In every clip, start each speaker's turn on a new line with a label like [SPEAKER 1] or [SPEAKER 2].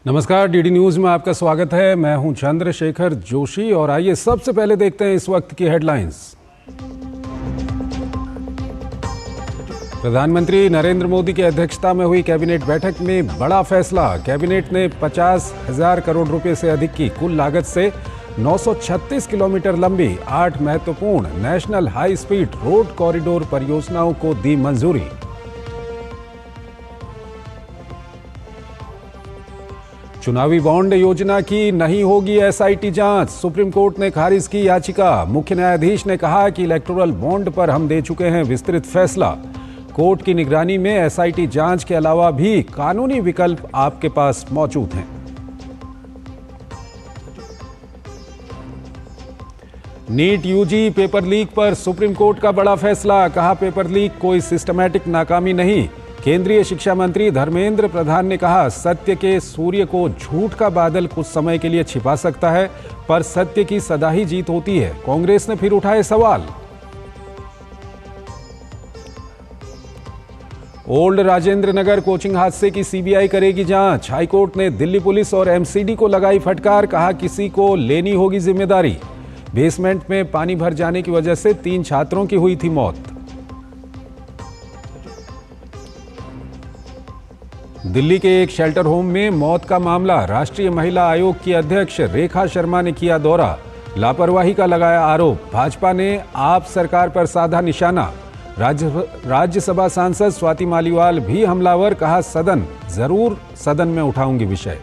[SPEAKER 1] नमस्कार, DD news में आपका स्वागत है। मैं हूं चंद्रशेखर जोशी और आइए सबसे पहले देखते हैं इस वक्त की हेडलाइंस। प्रधानमंत्री नरेंद्र मोदी की अध्यक्षता में हुई कैबिनेट बैठक में बड़ा फैसला। कैबिनेट ने 50,000 करोड़ रुपए से अधिक की कुल लागत से 936 किलोमीटर लंबी 8 महत्वपूर्ण national high speed road corridor परियोजनाओं को दी मंजूरी। चुनावी बॉन्ड योजना की नहीं होगी एसआईटी जांच। सुप्रीम कोर्ट ने खारिज की याचिका। मुख्य न्यायाधीश ने कहा कि इलेक्टोरल बॉन्ड पर हम दे चुके हैं विस्तृत फैसला। कोर्ट की निगरानी में एसआईटी जांच के अलावा भी कानूनी विकल्प आपके पास मौजूद हैं। नीट यूजी पेपर लीक पर सुप्रीम कोर्ट का बड़ा फैसला। कहा, पेपर लीक कोई सिस्टमैटिक नाकामी नहीं। केंद्रीय शिक्षा मंत्री धर्मेंद्र प्रधान ने कहा, सत्य के सूर्य को झूठ का बादल कुछ समय के लिए छिपा सकता है, पर सत्य की सदा ही जीत होती है। कांग्रेस ने फिर उठाए सवाल। ओल्ड राजेंद्र नगर कोचिंग हादसे की सीबीआई करेगी जांच। हाईकोर्ट ने दिल्ली पुलिस और एमसीडी को लगाई फटकार। कहा, किसी को लेनी होगी जिम्मेदारी। बेसमेंट में पानी भर जाने की वजह से 3 छात्रों की हुई थी मौत। दिल्ली के एक शेल्टर होम में मौत का मामला। राष्ट्रीय महिला आयोग की अध्यक्ष रेखा शर्मा ने किया दौरा। लापरवाही का लगाया आरोप। भाजपा ने आप सरकार पर साधा निशाना। राज्यसभा सांसद स्वाति मालीवाल भी हमलावर। कहा, सदन में उठाऊंगी विषय।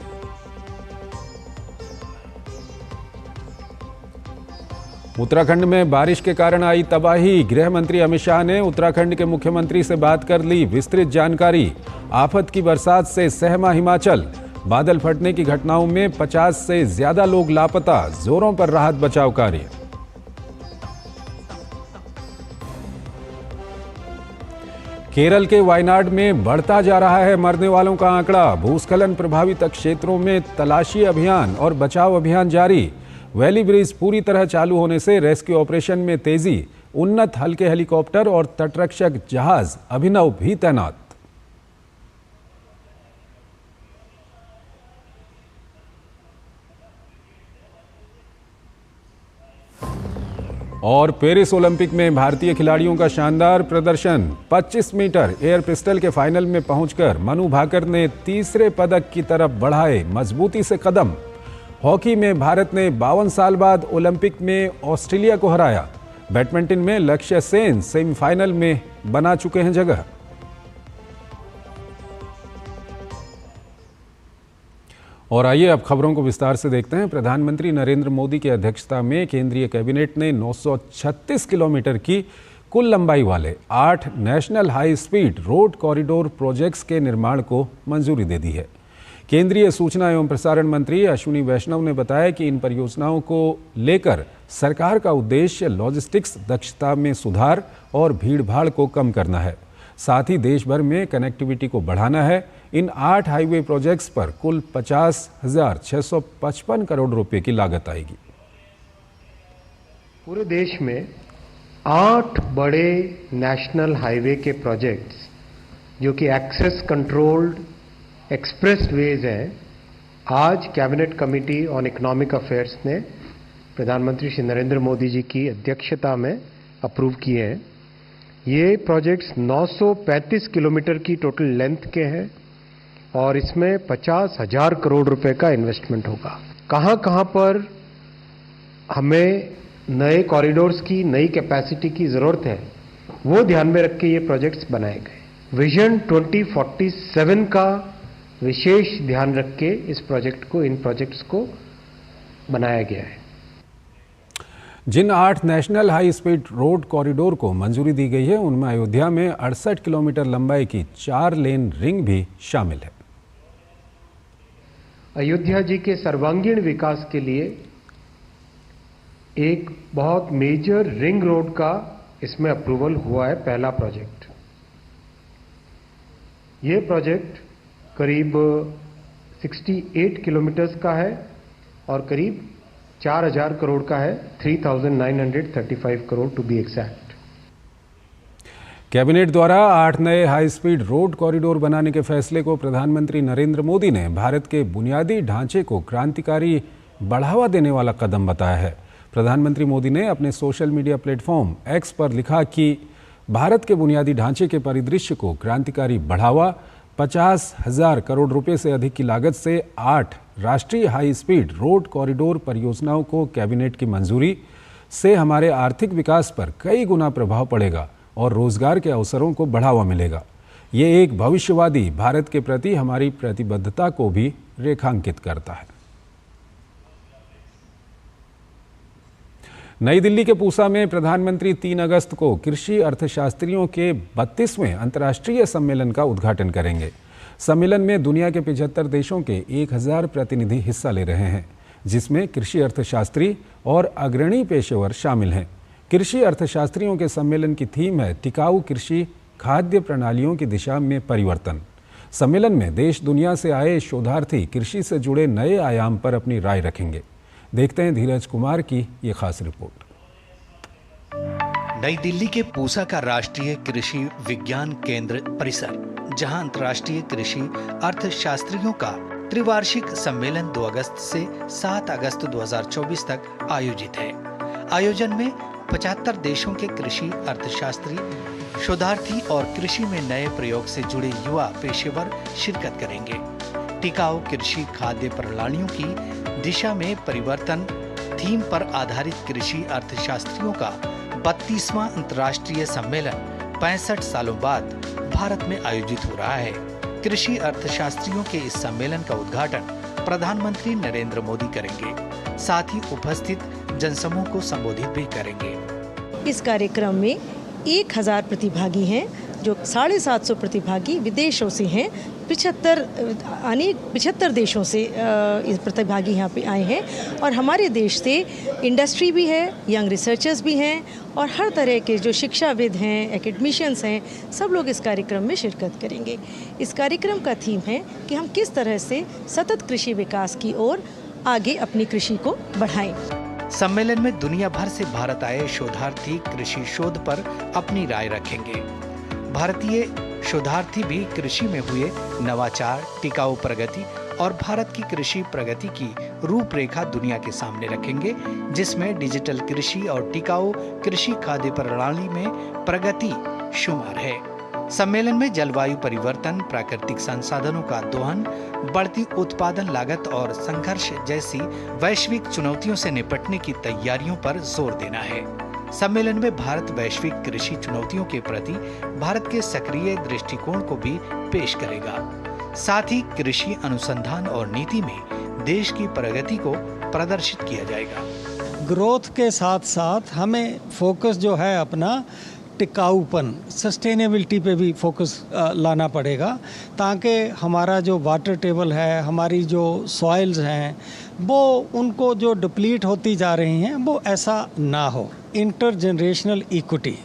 [SPEAKER 1] उत्तराखंड में बारिश के कारण आई तबाही। गृह मंत्री अमित शाह ने उत्तराखंड के मुख्यमंत्री से बात कर ली विस्तृत जानकारी। आफत की बरसात से सहमा हिमाचल। बादल फटने की घटनाओं में 50 से ज्यादा लोग लापता। जोरों पर राहत बचाव कार्य। केरल के वायनाड में बढ़ता जा रहा है मरने वालों का आंकड़ा। भूस्खलन प्रभावित क्षेत्रों में तलाशी अभियान और बचाव अभियान जारी। वैली ब्रिज पूरी तरह चालू होने से रेस्क्यू ऑपरेशन में तेजी। उन्नत हल्के हेलीकॉप्टर और तटरक्षक जहाज अभिनव भी तैनात। और पेरिस ओलंपिक में भारतीय खिलाड़ियों का शानदार प्रदर्शन। 25 मीटर एयर पिस्टल के फाइनल में पहुंचकर मनु भाकर ने तीसरे पदक की तरफ बढ़ाए मजबूती से कदम। हॉकी में भारत ने 52 साल बाद ओलंपिक में ऑस्ट्रेलिया को हराया। बैडमिंटन में लक्ष्य सेन सेमीफाइनल में बना चुके हैं जगह। और आइए अब खबरों को विस्तार से देखते हैं। प्रधानमंत्री नरेंद्र मोदी की अध्यक्षता में केंद्रीय कैबिनेट ने 936 किलोमीटर की कुल लंबाई वाले 8 national high speed road corridor projects के निर्माण को मंजूरी दे दी है। केंद्रीय सूचना एवं प्रसारण मंत्री अश्विनी वैष्णव ने बताया कि इन परियोजनाओं को लेकर सरकार का उद्देश्य लॉजिस्टिक्स दक्षता में सुधार और भीड़भाड़ को कम करना है। साथ ही देश भर में कनेक्टिविटी को बढ़ाना है। इन 8 हाईवे प्रोजेक्ट्स पर कुल 50,655 करोड़ रुपए की लागत आएगी।
[SPEAKER 2] पूरे देश में 8 बड़े नेशनल हाईवे के प्रोजेक्ट्स जो कि एक्सेस कंट्रोल्ड एक्सप्रेस वेज हैं, आज cabinet committee on economic affairs ने प्रधानमंत्री श्री नरेंद्र मोदी जी की अध्यक्षता में अप्रूव किए हैं। ये प्रोजेक्ट्स 935 किलोमीटर की टोटल लेंथ के हैं और इसमें 50,000 करोड़ रुपए का इन्वेस्टमेंट होगा। कहाँ कहाँ पर हमें नए कॉरिडोर्स की नई कैपेसिटी की ज़रूरत है, वो ध्यान में रख के ये प्रोजेक्ट्स बनाए गए। विजन 2047 का विशेष ध्यान रख के इन प्रोजेक्ट्स को बनाया गया है।
[SPEAKER 1] जिन 8 national high speed road corridor को मंजूरी दी गई है, उनमें अयोध्या में 68 किलोमीटर लंबाई की 4 लेन रिंग भी शामिल है।
[SPEAKER 2] अयोध्या जी के सर्वांगीण विकास के लिए एक बहुत मेजर रिंग रोड का इसमें अप्रूवल हुआ है, पहला प्रोजेक्ट। ये प्रोजेक्ट करीब 68 किलोमीटर्स का है और करीब 4,000 करोड़ का है, 3,935 crore to be exact.
[SPEAKER 1] Cabinet द्वारा 8 नए हाई स्पीड रोड कॉरिडोर बनाने के फैसले को प्रधानमंत्री नरेंद्र मोदी ने भारत के बुनियादी ढांचे को क्रांतिकारी बढ़ावा देने वाला कदम बताया है। प्रधानमंत्री मोदी ने अपने सोशल मीडिया प्लेटफॉर्म एक्स पर लिखा कि भारत के बुनियादी ढांचे के परिदृश्य को क्रांतिकारी बढ़ावा, 50,000 करोड़ रुपए से अधिक की लागत से 8 राष्ट्रीय हाई स्पीड रोड कॉरिडोर परियोजनाओं को कैबिनेट की मंजूरी से हमारे आर्थिक विकास पर कई गुना प्रभाव पड़ेगा और रोजगार के अवसरों को बढ़ावा मिलेगा। ये एक भविष्यवादी भारत के प्रति हमारी प्रतिबद्धता को भी रेखांकित करता है। नई दिल्ली के पूसा में प्रधानमंत्री 3 अगस्त को कृषि अर्थशास्त्रियों के 32वें अंतर्राष्ट्रीय सम्मेलन का उद्घाटन करेंगे। सम्मेलन में दुनिया के 75 देशों के 1000 प्रतिनिधि हिस्सा ले रहे हैं, जिसमें कृषि अर्थशास्त्री और अग्रणी पेशेवर शामिल हैं। कृषि अर्थशास्त्रियों के सम्मेलन की थीम है टिकाऊ कृषि खाद्य प्रणालियों की दिशा में परिवर्तन। सम्मेलन में देश दुनिया से आए शोधार्थी कृषि से जुड़े नए आयाम पर अपनी राय रखेंगे। देखते हैं धीरज कुमार की ये खास रिपोर्ट।
[SPEAKER 3] नई दिल्ली के पूसा का राष्ट्रीय कृषि विज्ञान केंद्र परिसर, जहां अंतर्राष्ट्रीय कृषि अर्थशास्त्रियों का त्रिवार्षिक सम्मेलन 2 अगस्त से 7 अगस्त 2024 तक आयोजित है। आयोजन में 75 देशों के कृषि अर्थशास्त्री, शोधार्थी और कृषि में नए प्रयोग से जुड़े युवा पेशेवर शिरकत करेंगे। टिकाऊ कृषि खाद्य प्रणालियों की दिशा में परिवर्तन थीम पर आधारित कृषि अर्थशास्त्रियों का 32वां अंतर्राष्ट्रीय सम्मेलन 65 सालों बाद भारत में आयोजित हो रहा है। कृषि अर्थशास्त्रियों के इस सम्मेलन का उद्घाटन प्रधानमंत्री नरेंद्र मोदी करेंगे, साथ ही उपस्थित जनसमूह को संबोधित भी करेंगे।
[SPEAKER 4] इस कार्यक्रम में 1000 प्रतिभागी हैं, जो 750 प्रतिभागी विदेशों से हैं। 75 देशों से इस प्रतिभागी यहाँ पे आए हैं और हमारे देश से इंडस्ट्री भी है, यंग रिसर्चर्स भी हैं और हर तरह के जो शिक्षाविद हैं, एकेडमिशियंस हैं, सब लोग इस कार्यक्रम में शिरकत करेंगे। इस कार्यक्रम का थीम है कि हम किस तरह से सतत कृषि विकास की ओर आगे अपनी कृषि को बढ़ाएं।
[SPEAKER 3] सम्मेलन में दुनिया भर से भारत आए शोधार्थी कृषि शोध पर अपनी राय रखेंगे। भारतीय शोधार्थी भी कृषि में हुए नवाचार, टिकाऊ प्रगति और भारत की कृषि प्रगति की रूपरेखा दुनिया के सामने रखेंगे, जिसमें डिजिटल कृषि और टिकाऊ कृषि खाद्य प्रणाली में प्रगति शुमार है। सम्मेलन में जलवायु परिवर्तन, प्राकृतिक संसाधनों का दोहन, बढ़ती उत्पादन लागत और संघर्ष जैसी वैश्विक चुनौतियों से निपटने की तैयारियों पर जोर देना है। सम्मेलन में भारत वैश्विक कृषि चुनौतियों के प्रति भारत के सक्रिय दृष्टिकोण को भी पेश करेगा। साथ ही कृषि अनुसंधान और नीति में देश की प्रगति को प्रदर्शित किया जाएगा।
[SPEAKER 5] ग्रोथ के साथ साथ हमें फोकस जो है अपना टिकाऊपन, सस्टेनेबिलिटी पे भी फोकस लाना पड़ेगा, ताकि हमारा जो वाटर टेबल है, हमारी जो सॉइल्स हैं, वो उनको जो डिप्लीट होती जा रही हैं, वो ऐसा ना हो। इंटरजेनरेशनल इक्विटी,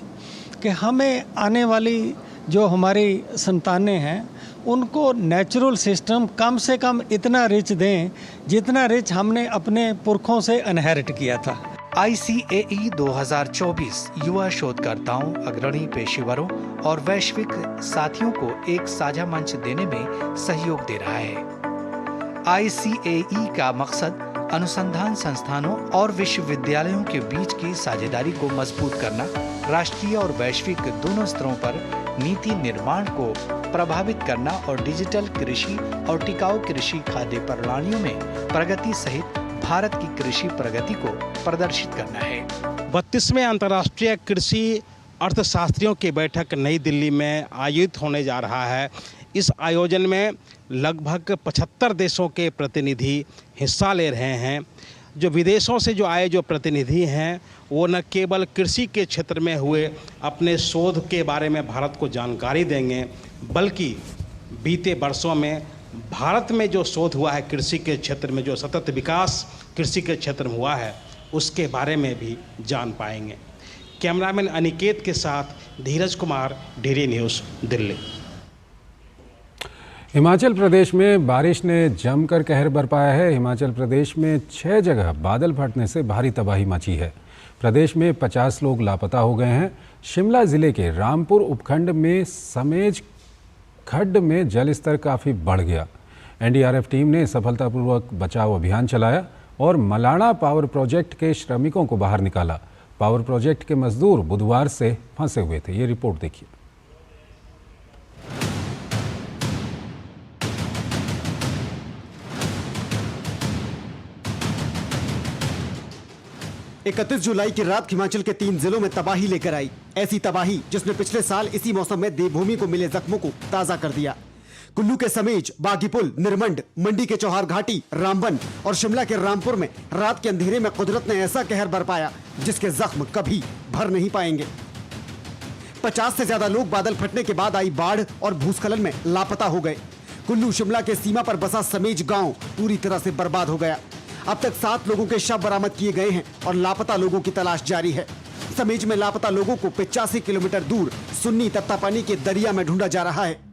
[SPEAKER 5] कि हमें आने वाली जो हमारी संतानें हैं उनको नेचुरल सिस्टम कम से कम इतना रिच दें जितना रिच हमने अपने पुरखों से इनहेरिट किया था।
[SPEAKER 3] ICAE 2024 युवा शोधकर्ताओं, अग्रणी पेशेवरों और वैश्विक साथियों को एक साझा मंच देने में सहयोग दे रहा है। ICAE का मकसद अनुसंधान संस्थानों और विश्वविद्यालयों के बीच की साझेदारी को मजबूत करना, राष्ट्रीय और वैश्विक दोनों स्तरों पर नीति निर्माण को प्रभावित करना और डिजिटल कृषि और टिकाऊ कृषि खाद्य प्रणालियों में प्रगति सहित भारत की कृषि प्रगति को प्रदर्शित करना है।
[SPEAKER 6] 32वें अंतर्राष्ट्रीय कृषि अर्थशास्त्रियों की बैठक नई दिल्ली में आयोजित होने जा रहा है। इस आयोजन में लगभग 75 देशों के प्रतिनिधि हिस्सा ले रहे हैं। जो विदेशों से जो आए जो प्रतिनिधि हैं, वो न केवल कृषि के क्षेत्र में हुए अपने शोध के बारे में भारत को जानकारी देंगे, बल्कि बीते वर्षों में भारत में जो शोध हुआ है कृषि के क्षेत्र में, जो सतत विकास कृषि के क्षेत्र में हुआ है, उसके बारे में भी जान पाएंगे। कैमरामैन अनिकेत के साथ धीरज कुमार, DD न्यूज़, दिल्ली।
[SPEAKER 1] हिमाचल प्रदेश में बारिश ने जमकर कहर बरपाया है। हिमाचल प्रदेश में 6 जगह बादल फटने से भारी तबाही मची है। प्रदेश में 50 लोग लापता हो गए हैं। शिमला जिले के रामपुर उपखंड में समेज खड्ड में जलस्तर काफ़ी बढ़ गया। एनडीआरएफ टीम ने सफलतापूर्वक बचाव अभियान चलाया और मलाणा पावर प्रोजेक्ट के श्रमिकों को बाहर निकाला। पावर प्रोजेक्ट के मजदूर बुधवार से फंसे हुए थे। ये रिपोर्ट देखिए।
[SPEAKER 7] 31 जुलाई की रात हिमाचल के 3 जिलों में तबाही लेकर आई। ऐसी तबाही जिसने पिछले साल इसी मौसम में देवभूमि को मिले जख्मों को ताजा कर दिया। कुल्लू के समेज, बागीपुल, निरमंड, मंडी के चौहार घाटी, रामबन और शिमला के रामपुर में रात के अंधेरे में कुदरत ने ऐसा कहर बरपाया जिसके जख्म कभी भर नहीं पाएंगे। 50 से ज्यादा लोग बादल फटने के बाद आई बाढ़ और भूस्खलन में लापता हो गए। कुल्लू शिमला के सीमा पर बसा समेज गांव पूरी तरह से बर्बाद हो गया। अब तक 7 लोगों के शव बरामद किए गए हैं और लापता लोगों की तलाश जारी है। समेज में लापता लोगों को 85 किलोमीटर दूर सुन्नी तत्तापानी के दरिया में ढूंढा जा रहा है।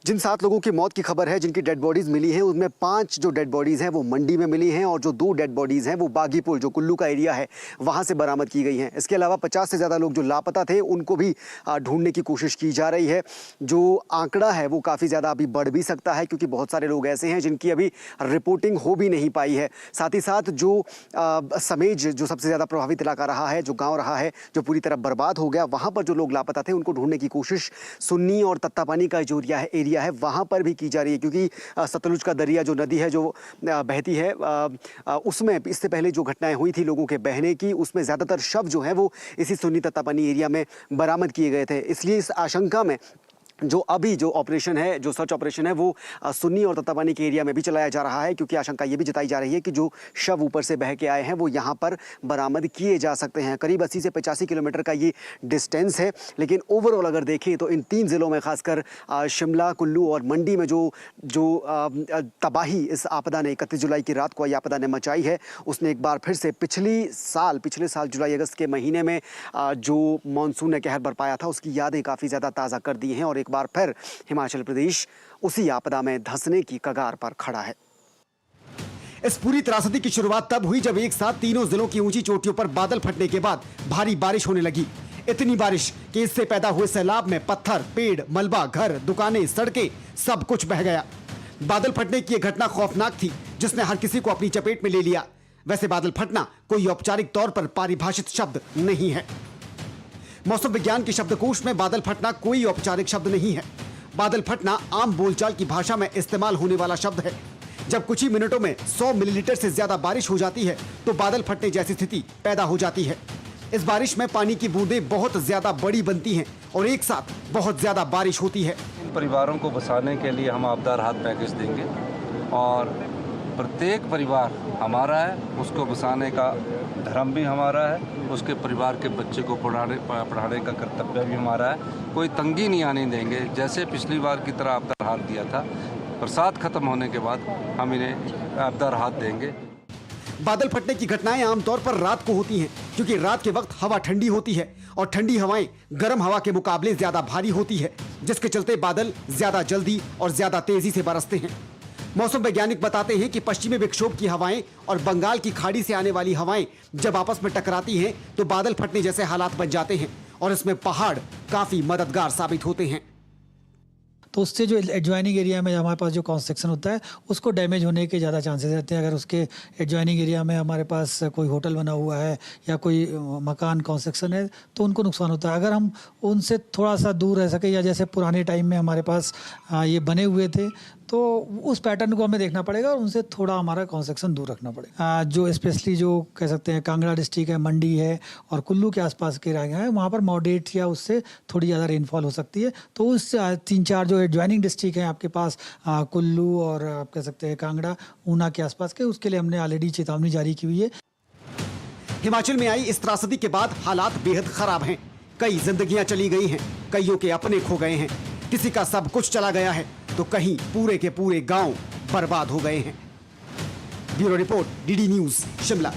[SPEAKER 7] जिन 7 लोगों की मौत की खबर है, जिनकी डेड बॉडीज मिली हैं, उनमें 5 जो डेड बॉडीज हैं वो मंडी में मिली हैं और जो 2 डेड बॉडीज हैं वो बागीपुल जो कुल्लू का एरिया है वहां से बरामद की गई हैं। इसके अलावा 50 से ज़्यादा लोग जो लापता थे उनको भी ढूंढने की कोशिश की जा रही है। जो आंकड़ा है वो काफ़ी ज़्यादा अभी बढ़ भी सकता है क्योंकि बहुत सारे लोग ऐसे हैं जिनकी अभी रिपोर्टिंग हो भी नहीं पाई है। साथ ही साथ जो समेज जो सबसे ज़्यादा प्रभावित इलाका रहा है, जो गाँव रहा है जो पूरी तरह बर्बाद हो गया, वहाँ पर जो लोग लापता थे उनको ढूंढने की कोशिश सुन्नी और तत्तापानी का जो एरिया है वहाँ पर भी की जा रही है क्योंकि सतलुज का दरिया जो नदी है जो बहती है उसमें इससे पहले जो घटनाएं हुई थी लोगों के बहने की, उसमें ज़्यादातर शव जो है वो इसी सुन्नी तत्तापानी एरिया में बरामद किए गए थे। इसलिए इस आशंका में जो अभी जो ऑपरेशन है, जो सर्च ऑपरेशन है वो सुन्नी और तत्तापानी के एरिया में भी चलाया जा रहा है क्योंकि आशंका ये भी जताई जा रही है कि जो शव ऊपर से बह के आए हैं वो यहाँ पर बरामद किए जा सकते हैं। करीब 80 से 85 किलोमीटर का ये डिस्टेंस है, लेकिन ओवरऑल अगर देखें तो इन 3 जिलों में खासकर शिमला, कुल्लू और मंडी में जो तबाही इस आपदा ने 31 जुलाई की रात को आई आपदा ने मचाई है, उसने एक बार फिर से पिछले साल जुलाई अगस्त के महीने में जो मानसून ने कहर बरपाया था उसकी यादें काफ़ी ज़्यादा ताज़ा कर दी हैं और एक बार फिर हिमाचल प्रदेश उसी आपदा में धंसने की कगार पर खड़ा है। इस पूरी त्रासदी की शुरुआत तब हुई जब एक साथ तीनों जिलों की ऊंची चोटियों पर बादल फटने के बाद भारी बारिश होने लगी। इतनी बारिश कि इससे पैदा हुए सैलाब में पत्थर, पेड़, मलबा, घर, दुकानें, सड़कें सब कुछ बह गया। बादल फटने की यह घटना खौफनाक थी जिसने हर किसी को अपनी चपेट में ले लिया। वैसे बादल फटना कोई औपचारिक तौर पर परिभाषित शब्द नहीं है। मौसम विज्ञान के शब्दकोश में बादल फटना कोई औपचारिक शब्द नहीं है। बादल फटना आम बोलचाल की भाषा में इस्तेमाल होने वाला शब्द है। जब कुछ ही मिनटों में 100 मिलीलीटर से ज्यादा बारिश हो जाती है तो बादल फटने जैसी स्थिति पैदा हो जाती है। इस बारिश में पानी की बूंदें बहुत ज्यादा बड़ी बनती हैं और एक साथ बहुत ज्यादा बारिश होती है।
[SPEAKER 8] इन परिवारों को बसाने के लिए हम आपदा राहत पैकेज देंगे और प्रत्येक परिवार हमारा है, उसको बसाने का धर्म भी हमारा है, उसके परिवार के बच्चे को पढ़ाने का कर्तव्य भी हमारा है। कोई तंगी नहीं आने देंगे। जैसे पिछली बार की तरह आपदा राहत दिया था, बरसात खत्म होने के बाद हम इन्हें आपदा राहत देंगे।
[SPEAKER 7] बादल फटने की घटनाएं आमतौर पर रात को होती हैं क्योंकि रात के वक्त हवा ठंडी होती है और ठंडी हवाएं गर्म हवा के मुकाबले ज्यादा भारी होती है, जिसके चलते बादल ज्यादा जल्दी और ज्यादा तेजी से बरसते हैं। मौसम वैज्ञानिक बताते हैं कि पश्चिमी विक्षोभ की हवाएं और बंगाल की खाड़ी से आने वाली हवाएं जब आपस में टकराती हैं तो बादल फटने जैसे हालात बन जाते हैं और इसमें पहाड़ काफी मददगार साबित होते हैं।
[SPEAKER 5] तो उससे जो एडजॉइनिंग एरिया में हमारे पास जो कंस्ट्रक्शन होता है उसको डैमेज होने के ज़्यादा चांसेस रहते हैं। अगर उसके एडजॉइनिंग एरिया में हमारे पास कोई होटल बना हुआ है या कोई मकान कंस्ट्रक्शन है तो उनको नुकसान होता है। अगर हम उनसे थोड़ा सा दूर रह सके या जैसे पुराने टाइम में हमारे पास ये बने हुए थे तो उस पैटर्न को हमें देखना पड़ेगा और उनसे थोड़ा हमारा कंस्ट्रक्शन दूर रखना पड़ेगा। जो स्पेशली जो कह सकते हैं कांगड़ा डिस्ट्रिक्ट है, मंडी है और कुल्लू के आसपास के एरिया है, वहाँ पर मॉडरेट या उससे थोड़ी ज़्यादा रेनफॉल हो सकती है। तो उस 3-4 जो एडजॉइनिंग डिस्ट्रिक्ट हैं आपके पास कुल्लू और आप कह सकते हैं कांगड़ा, ऊना के आसपास के, उसके लिए हमने ऑलरेडी चेतावनी जारी की हुई है।
[SPEAKER 7] हिमाचल में आई इस त्रासदी के बाद हालात बेहद खराब हैं। कई जिंदगियां चली गई हैं, कईयों के अपने खो गए हैं, किसी का सब कुछ चला गया है तो कहीं पूरे के पूरे गांव बर्बाद हो गए हैं। Bureau report, DD news, Shimla.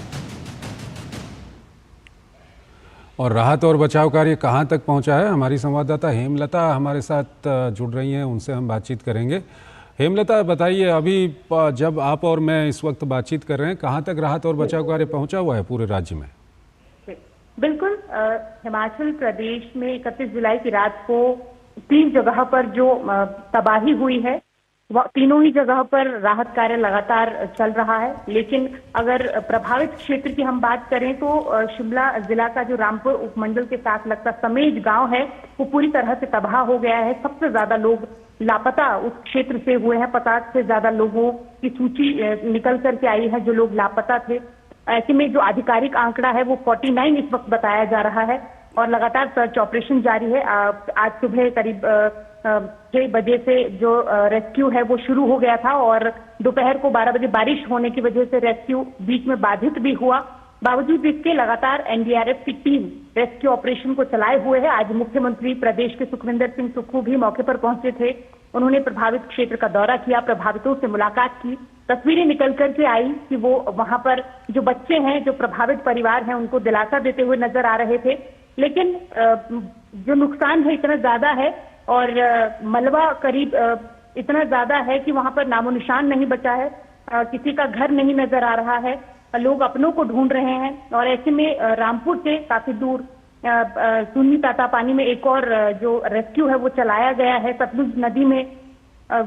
[SPEAKER 1] और राहत और बचाव कार्य कहां तक पहुंचा है, हमारी संवाददाता हेमलता हमारे साथ जुड़ रही हैं, उनसे हम बातचीत करेंगे। हेमलता, बताइए, अभी जब आप और मैं इस वक्त बातचीत कर रहे हैं, कहां तक राहत और बचाव कार्य पहुंचा हुआ है पूरे राज्य में?
[SPEAKER 9] बिल्कुल, हिमाचल प्रदेश में 31 जुलाई की रात को 3 जगह पर जो तबाही हुई है, तीनों ही जगह पर राहत कार्य लगातार चल रहा है। लेकिन अगर प्रभावित क्षेत्र की हम बात करें तो शिमला जिला का जो रामपुर उपमंडल के साथ लगता समेज गांव है, वो पूरी तरह से तबाह हो गया है। सबसे ज्यादा लोग लापता उस क्षेत्र से हुए हैं। 50 से ज्यादा लोगों की सूची निकल करके आई है जो लोग लापता थे। ऐसे में जो आधिकारिक आंकड़ा है वो 49 इस वक्त बताया जा रहा है और लगातार सर्च ऑपरेशन जारी है। आज सुबह करीब 6 बजे से जो रेस्क्यू है वो शुरू हो गया था और दोपहर को 12 बजे बारिश होने की वजह से रेस्क्यू बीच में बाधित भी हुआ। बावजूद इसके लगातार एनडीआरएफ की टीम रेस्क्यू ऑपरेशन को चलाए हुए है। आज मुख्यमंत्री प्रदेश के सुखविंदर सिंह सुक्खू भी मौके पर पहुंचे थे। उन्होंने प्रभावित क्षेत्र का दौरा किया, प्रभावितों से मुलाकात की। तस्वीरें निकल करके आई कि वो वहां पर जो बच्चे हैं, जो प्रभावित परिवार हैं, उनको दिलासा देते हुए नजर आ रहे थे। लेकिन जो नुकसान है इतना ज्यादा है और मलबा करीब इतना ज्यादा है कि वहां पर नामो निशान नहीं बचा है। किसी का घर नहीं नजर आ रहा है, लोग अपनों को ढूंढ रहे हैं। और ऐसे में रामपुर से काफी दूर सुन्नी तातापानी में एक और जो रेस्क्यू है वो चलाया गया है। सतलुज नदी में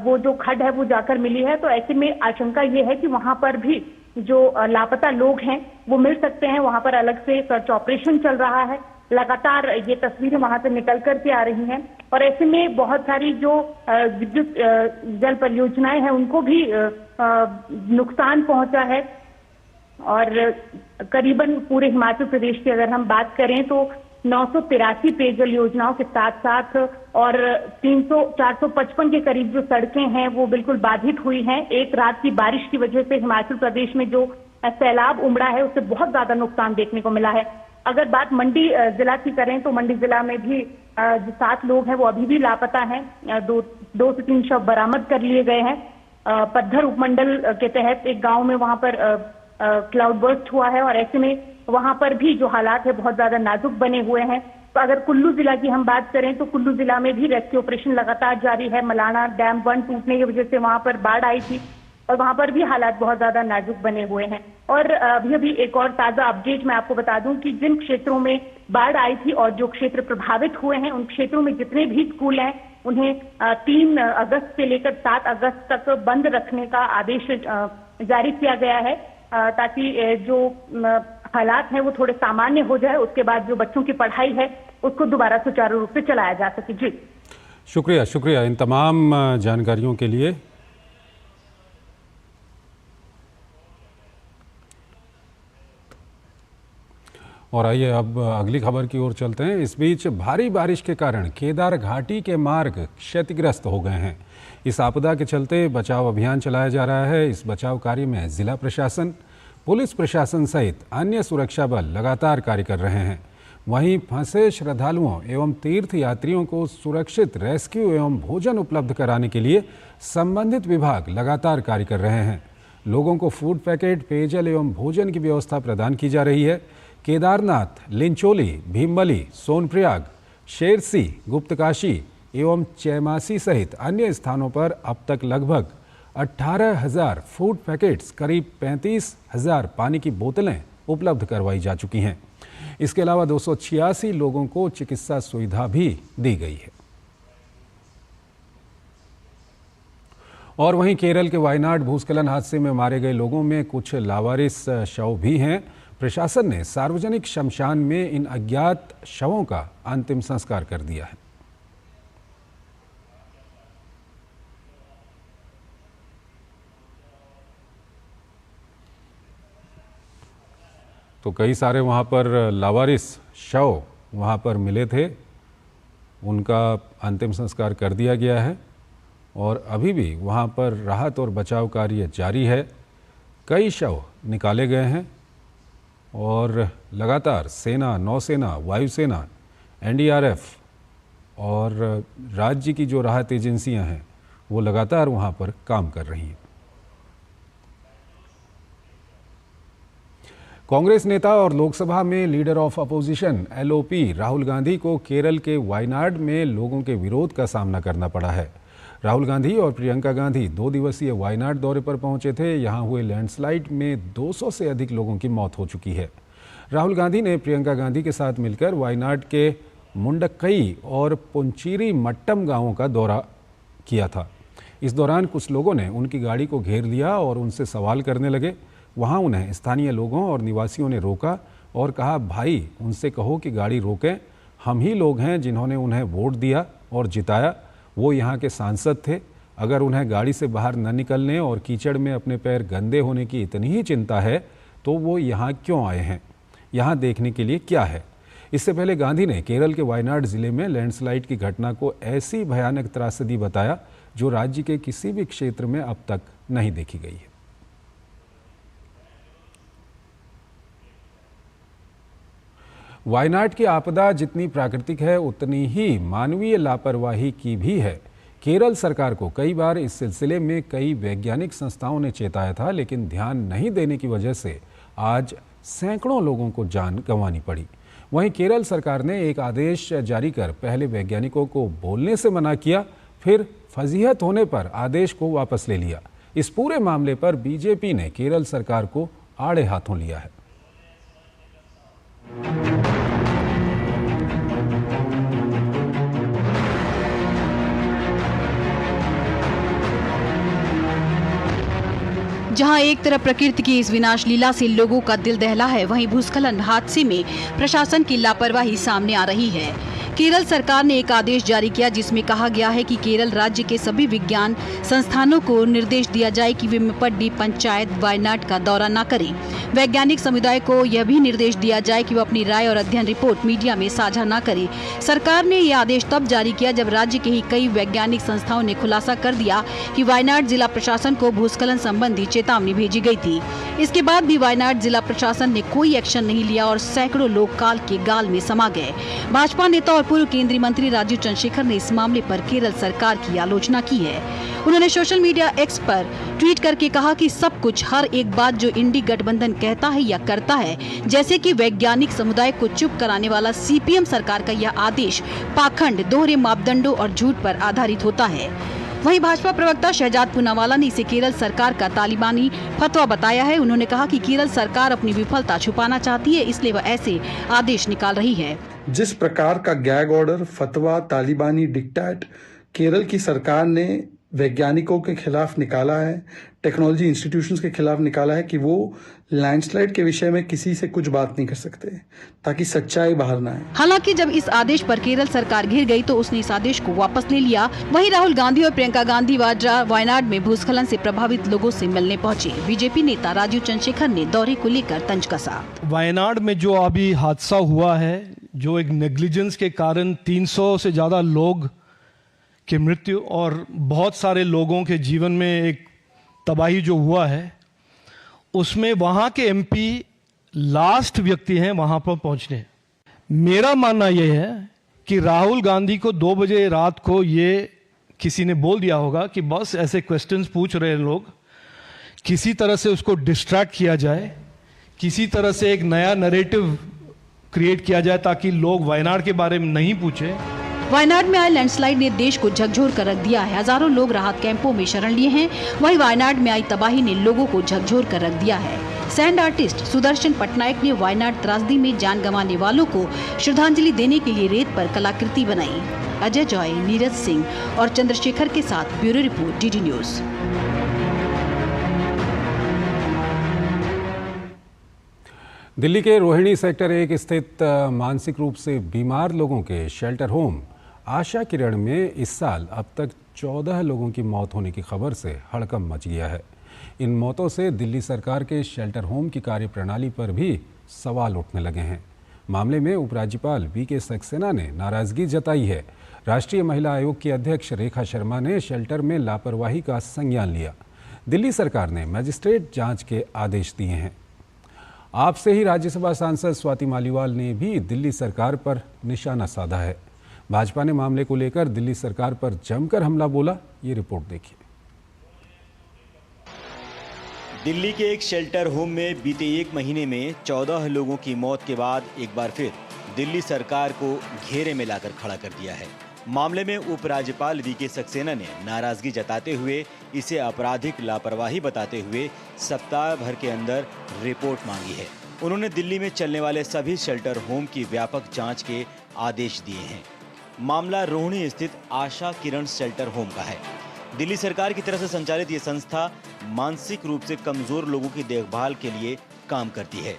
[SPEAKER 9] वो जो खड्ड है वो जाकर मिली है। तो ऐसे में आशंका ये है कि वहां पर भी जो लापता लोग हैं वो मिल सकते हैं। वहां पर अलग से सर्च ऑपरेशन चल रहा है। लगातार ये तस्वीरें वहां से निकल करके आ रही हैं और ऐसे में बहुत सारी जो विद्युत जल परियोजनाएं हैं उनको भी नुकसान पहुंचा है। और करीबन पूरे हिमाचल प्रदेश की अगर हम बात करें तो 983 पेयजल योजनाओं के साथ साथ और 455 के करीब जो सड़कें हैं वो बिल्कुल बाधित हुई हैं। एक रात की बारिश की वजह से हिमाचल प्रदेश में जो सैलाब उमड़ा है उससे बहुत ज्यादा नुकसान देखने को मिला है। अगर बात मंडी जिला की करें तो मंडी जिला में भी जो 7 लोग हैं वो अभी भी लापता हैं। 2 से 3 शव बरामद कर लिए गए हैं। पद्धर उपमंडल के तहत एक गांव में वहां पर क्लाउड बर्स्ट हुआ है और ऐसे में वहां पर भी जो हालात है बहुत ज्यादा नाजुक बने हुए हैं। तो अगर कुल्लू जिला की हम बात करें तो कुल्लू जिला में भी रेस्क्यू ऑपरेशन लगातार जारी है। मलाना डैम 1 टूटने की वजह से वहां पर बाढ़ आई थी और वहां पर भी हालात बहुत ज्यादा नाजुक बने हुए हैं। और अभी एक और ताजा अपडेट मैं आपको बता दूं कि जिन क्षेत्रों में बाढ़ आई थी और जो क्षेत्र प्रभावित हुए हैं उन क्षेत्रों में जितने भी स्कूल हैं उन्हें 3 अगस्त से लेकर 7 अगस्त तक बंद रखने का आदेश जारी किया गया है ताकि जो हालात हैं वो थोड़े सामान्य हो जाए। उसके बाद जो बच्चों की पढ़ाई है उसको दोबारा सुचारू रूप से चलाया जा सके। जी
[SPEAKER 1] शुक्रिया इन तमाम जानकारियों के लिए। और आइए अब अगली खबर की ओर चलते हैं। इस बीच भारी बारिश के कारण केदार घाटी के मार्ग क्षतिग्रस्त हो गए हैं। इस आपदा के चलते बचाव अभियान चलाया जा रहा है। इस बचाव कार्य में जिला प्रशासन, पुलिस प्रशासन सहित अन्य सुरक्षा बल लगातार कार्य कर रहे हैं। वहीं फंसे श्रद्धालुओं एवं तीर्थ यात्रियों को सुरक्षित रेस्क्यू एवं भोजन उपलब्ध कराने के लिए संबंधित विभाग लगातार कार्य कर रहे हैं। लोगों को फूड पैकेट, पेयजल एवं भोजन की व्यवस्था प्रदान की जा रही है। केदारनाथ, लिंचोली, भीमबली, सोनप्रयाग, शेरसी, गुप्तकाशी एवं चैमासी सहित अन्य स्थानों पर अब तक लगभग 18,000 फूड पैकेट्स, करीब 35,000 पानी की बोतलें उपलब्ध करवाई जा चुकी हैं। इसके अलावा 286 लोगों को चिकित्सा सुविधा भी दी गई है। और वहीं केरल के वायनाड भूस्खलन हादसे में मारे गए लोगों में कुछ लावारिस शव भी हैं। प्रशासन ने सार्वजनिक शमशान में इन अज्ञात शवों का अंतिम संस्कार कर दिया है। तो कई सारे वहाँ पर लावारिस शव वहाँ पर मिले थे, उनका अंतिम संस्कार कर दिया गया है और अभी भी वहाँ पर राहत और बचाव कार्य जारी है। कई शव निकाले गए हैं और लगातार सेना, नौसेना, वायुसेना, एनडीआरएफ और राज्य की जो राहत एजेंसियां हैं वो लगातार वहां पर काम कर रही हैं। कांग्रेस नेता और लोकसभा में leader of opposition LOP Rahul Gandhi को केरल के वायनाड में लोगों के विरोध का सामना करना पड़ा है। राहुल गांधी और प्रियंका गांधी 2 दिवसीय वायनाड दौरे पर पहुंचे थे। यहां हुए लैंडस्लाइड में 200 से अधिक लोगों की मौत हो चुकी है। राहुल गांधी ने प्रियंका गांधी के साथ मिलकर वायनाड के मुंडकई और पुंचीरी मट्टम गांवों का दौरा किया था। इस दौरान कुछ लोगों ने उनकी गाड़ी को घेर लिया और उनसे सवाल करने लगे। वहां उन्हें स्थानीय लोगों और निवासियों ने रोका और कहा, भाई उनसे कहो कि गाड़ी रोकें, हम ही लोग हैं जिन्होंने उन्हें वोट दिया और जिताया। वो यहाँ के सांसद थे। अगर उन्हें गाड़ी से बाहर न निकलने और कीचड़ में अपने पैर गंदे होने की इतनी ही चिंता है तो वो यहाँ क्यों आए हैं? यहाँ देखने के लिए क्या है? इससे पहले गांधी ने केरल के वायनाड जिले में लैंडस्लाइड की घटना को ऐसी भयानक त्रासदी बताया जो राज्य के किसी भी क्षेत्र में अब तक नहीं देखी गई है। वायनाड की आपदा जितनी प्राकृतिक है उतनी ही मानवीय लापरवाही की भी है। केरल सरकार को कई बार इस सिलसिले में कई वैज्ञानिक संस्थाओं ने चेताया था, लेकिन ध्यान नहीं देने की वजह से आज सैकड़ों लोगों को जान गंवानी पड़ी। वहीं केरल सरकार ने एक आदेश जारी कर पहले वैज्ञानिकों को बोलने से मना किया, फिर फजीहत होने पर आदेश को वापस ले लिया। इस पूरे मामले पर बीजेपी ने केरल सरकार को आड़े हाथों लिया है।
[SPEAKER 10] जहां एक तरफ प्रकृति की इस विनाश लीला से लोगों का दिल दहला है, वहीं भूस्खलन हादसे में प्रशासन की लापरवाही सामने आ रही है। केरल सरकार ने एक आदेश जारी किया जिसमें कहा गया है कि केरल राज्य के सभी विज्ञान संस्थानों को निर्देश दिया जाए कि वे मेप्पडी पंचायत वायनाड का दौरा न करें। वैज्ञानिक समुदाय को यह भी निर्देश दिया जाए कि वो अपनी राय और अध्ययन रिपोर्ट मीडिया में साझा न करे। सरकार ने यह आदेश तब जारी किया जब राज्य के ही कई वैज्ञानिक संस्थाओं ने खुलासा कर दिया कि वायनाड जिला प्रशासन को भूस्खलन संबंधी चेतावनी भेजी गई थी। इसके बाद भी वायनाड जिला प्रशासन ने कोई एक्शन नहीं लिया और सैकड़ों लोग काल के गाल में समा गए। भाजपा नेता और पूर्व केंद्रीय मंत्री राजीव चंद्रशेखर ने इस मामले पर केरल सरकार की आलोचना की है। उन्होंने सोशल मीडिया एक्स पर ट्वीट करके कहा कि सब कुछ, हर एक बात जो इंडी गठबंधन कहता है या करता है, जैसे कि वैज्ञानिक समुदाय को चुप कराने वाला CPM सरकार का यह आदेश पाखंड, दोहरे मापदंडों और झूठ पर आधारित होता है। वहीं भाजपा प्रवक्ता शहजाद पूनावाला ने इसे केरल सरकार का तालिबानी फतवा बताया है। उन्होंने कहा कि केरल सरकार अपनी विफलता छुपाना चाहती है, इसलिए वह ऐसे आदेश निकाल रही है।
[SPEAKER 11] जिस प्रकार का गैग ऑर्डर, फतवा, तालिबानी डिक्टेट केरल की सरकार ने वैज्ञानिकों के खिलाफ निकाला है, टेक्नोलॉजी इंस्टीट्यूशंस के खिलाफ निकाला है कि वो लैंडस्लाइड के विषय में किसी से कुछ बात नहीं कर सकते ताकि सच्चाई बाहर ना आए।
[SPEAKER 10] हालांकि जब इस आदेश पर केरल सरकार घिर गई तो उसने इस आदेश को वापस ले लिया। वहीं राहुल गांधी और प्रियंका गांधी वाड्रा वायनाड में भूस्खलन से प्रभावित लोगों से मिलने पहुंचे। बीजेपी नेता राजीव चंद्रशेखर ने दौरे को लेकर तंज कसा।
[SPEAKER 12] वायनाड में जो अभी हादसा हुआ है, जो एक नेग्लिजेंस के कारण 300 से ज्यादा लोग की मृत्यु और बहुत सारे लोगों के जीवन में एक तबाही जो हुआ है, उसमें वहाँ के MP लास्ट व्यक्ति हैं वहाँ पर पहुँचने। मेरा मानना यह है कि राहुल गांधी को 2 बजे रात को ये किसी ने बोल दिया होगा कि बस ऐसे क्वेश्चंस पूछ रहे लोग, किसी तरह से उसको डिस्ट्रैक्ट किया जाए, किसी तरह से एक नया नैरेटिव क्रिएट किया जाए ताकि लोग वायनाड के बारे में नहीं पूछे।
[SPEAKER 10] वायनाड में आए लैंडस्लाइड ने देश को झकझोर कर रख दिया है। हजारों लोग राहत कैंपों में शरण लिए हैं। वहीं वायनाड में आई तबाही ने लोगों को झकझोर कर रख दिया है। सैंड आर्टिस्ट सुदर्शन पटनायक ने वायनाड त्रासदी में जान गंवाने वालों को श्रद्धांजलि देने के लिए रेत पर कलाकृति बनाई। अजय जॉय, नीरज सिंह और चंद्रशेखर के साथ bureau report, DD news.
[SPEAKER 1] Delhi के रोहिणी सेक्टर 1 स्थित मानसिक रूप से बीमार लोगों के शेल्टर होम आशा किरण में इस साल अब तक 14 लोगों की मौत होने की खबर से हड़कंप मच गया है। इन मौतों से दिल्ली सरकार के शेल्टर होम की कार्यप्रणाली पर भी सवाल उठने लगे हैं। मामले में उपराज्यपाल VK सक्सेना ने नाराजगी जताई है। राष्ट्रीय महिला आयोग की अध्यक्ष रेखा शर्मा ने शेल्टर में लापरवाही का संज्ञान लिया। दिल्ली सरकार ने मजिस्ट्रेट जांच के आदेश दिए हैं। आपसे ही राज्यसभा सांसद स्वाति मालीवाल ने भी दिल्ली सरकार पर निशाना साधा है। भाजपा ने मामले को लेकर दिल्ली सरकार पर जमकर हमला बोला। ये रिपोर्ट देखिए।
[SPEAKER 13] दिल्ली के एक शेल्टर होम में बीते एक महीने में 14 लोगों की मौत के बाद एक बार फिर दिल्ली सरकार को घेरे में लाकर खड़ा कर दिया है। मामले में उपराज्यपाल वीके सक्सेना ने नाराजगी जताते हुए इसे आपराधिक लापरवाही बताते हुए सप्ताह भर के अंदर रिपोर्ट मांगी है। उन्होंने दिल्ली में चलने वाले सभी शेल्टर होम की व्यापक जांच के आदेश दिए हैं। मामला रोहिणी स्थित आशा किरण शेल्टर होम का है। दिल्ली सरकार की तरफ से संचालित ये संस्था मानसिक रूप से कमजोर लोगों की देखभाल के लिए काम करती है।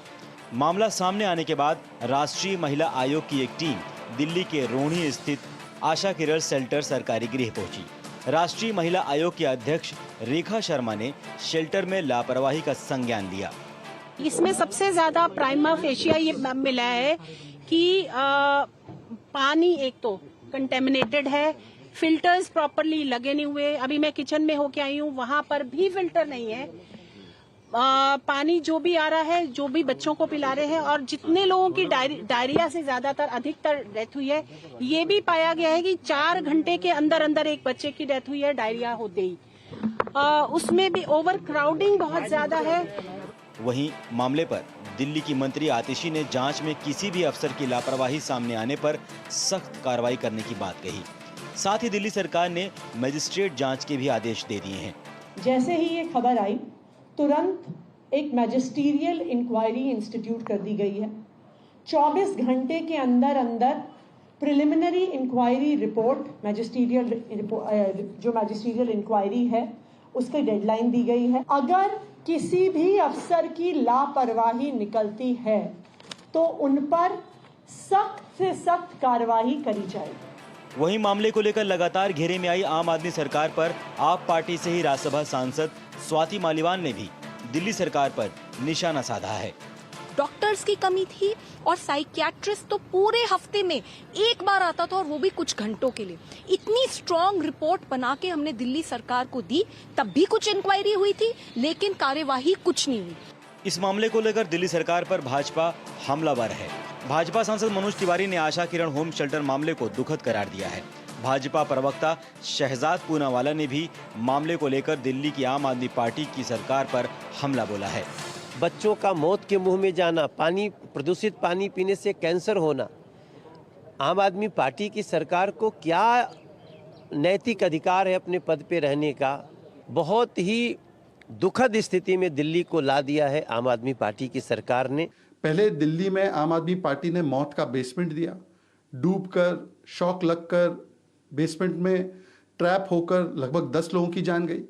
[SPEAKER 13] मामला सामने आने के बाद राष्ट्रीय महिला आयोग की एक टीम दिल्ली के रोहिणी स्थित आशा किरण शेल्टर सरकारी गृह पहुंची। राष्ट्रीय महिला आयोग के अध्यक्ष रेखा शर्मा ने शेल्टर में लापरवाही का संज्ञान लिया।
[SPEAKER 14] इसमें सबसे ज्यादा प्राइमा फेशिया ये मिला है कि पानी एक तो कंटेमिनेटेड है, फिल्टर्स प्रॉपरली लगे नहीं हुए। अभी मैं किचन में होके आई हूँ, वहां पर भी फिल्टर नहीं है। पानी जो भी आ रहा है, जो भी बच्चों को पिला रहे हैं, और जितने लोगों की डायरिया से ज्यादातर अधिकतर डेथ हुई है, ये भी पाया गया है कि 4 घंटे के अंदर अंदर एक बच्चे की डेथ हुई है डायरिया होते ही। उसमें भी ओवर क्राउडिंग बहुत ज्यादा है।
[SPEAKER 13] वहीं मामले पर दिल्ली की मंत्री आतिशी ने जांच में किसी भी अफसर की लापरवाही सामने आने पर सख्त कार्रवाई करने की बात कही। साथ ही दिल्ली सरकार ने मजिस्ट्रेट जांच के भी आदेश दे दिए हैं।
[SPEAKER 15] जैसे ही ये खबर आई, तुरंत एक मैजिस्ट्रियल इंक्वायरी इंस्टीट्यूट कर दी गई है। 24 घंटे के अंदर अंदर प्रिलिमिनरी इंक्वायरी रिपोर्ट जो मैजिस्ट्रियल इंक्वायरी है उसकी डेडलाइन दी गई है। अगर किसी भी अफसर की लापरवाही निकलती है तो उन पर सख्त से सख्त कार्रवाई करी जाएगी।
[SPEAKER 13] वहीं मामले को लेकर लगातार घेरे में आई आम आदमी सरकार पर आप पार्टी से ही राज्यसभा सांसद स्वाति मालीवाल ने भी दिल्ली सरकार पर निशाना साधा है।
[SPEAKER 16] डॉक्टर्स की कमी थी और साइकियाट्रिस्ट तो पूरे हफ्ते में एक बार आता था, और वो भी कुछ घंटों के लिए। इतनी स्ट्रॉन्ग रिपोर्ट बना के हमने दिल्ली सरकार को दी, तब भी कुछ इंक्वायरी हुई थी, लेकिन कार्यवाही कुछ नहीं हुई।
[SPEAKER 13] इस मामले को लेकर दिल्ली सरकार पर भाजपा हमलावर है। भाजपा सांसद मनोज तिवारी ने आशा किरण होम शेल्टर मामले को दुखद करार दिया है। भाजपा प्रवक्ता शहजाद पूनावाला ने भी मामले को लेकर दिल्ली की आम आदमी पार्टी की सरकार पर हमला बोला है।
[SPEAKER 17] बच्चों का मौत के मुंह में जाना, प्रदूषित पानी पीने से कैंसर होना, आम आदमी पार्टी की सरकार को क्या नैतिक अधिकार है अपने पद पे रहने का? बहुत ही दुखद स्थिति में दिल्ली को ला दिया है आम आदमी पार्टी की सरकार ने।
[SPEAKER 11] पहले दिल्ली में आम आदमी पार्टी ने मौत का बेसमेंट दिया, डूबकर, शॉक लगकर बेसमेंट में ट्रैप होकर लगभग 10 लोगों की जान गई,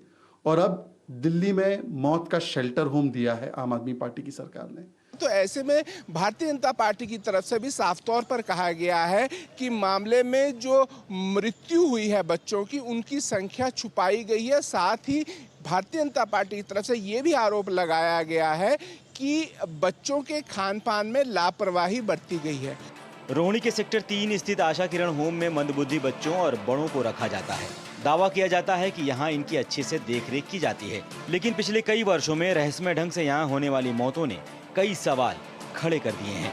[SPEAKER 11] और अब दिल्ली में मौत का शेल्टर होम दिया है आम आदमी पार्टी की सरकार ने।
[SPEAKER 18] तो ऐसे में भारतीय जनता पार्टी की तरफ से भी साफ तौर पर कहा गया है कि मामले में जो मृत्यु हुई है बच्चों की, उनकी संख्या छुपाई गई है। साथ ही भारतीय जनता पार्टी की तरफ से ये भी आरोप लगाया गया है कि बच्चों के खान पान में लापरवाही बरती गई है।
[SPEAKER 13] रोहिणी के सेक्टर 3 स्थित आशा किरण होम में मंदबुद्धि बच्चों और बड़ों को रखा जाता है। दावा किया जाता है कि यहाँ इनकी अच्छे से देखरेख की जाती है, लेकिन पिछले कई वर्षों में रहस्यमय ढंग से यहाँ होने वाली मौतों ने कई सवाल खड़े कर दिए हैं।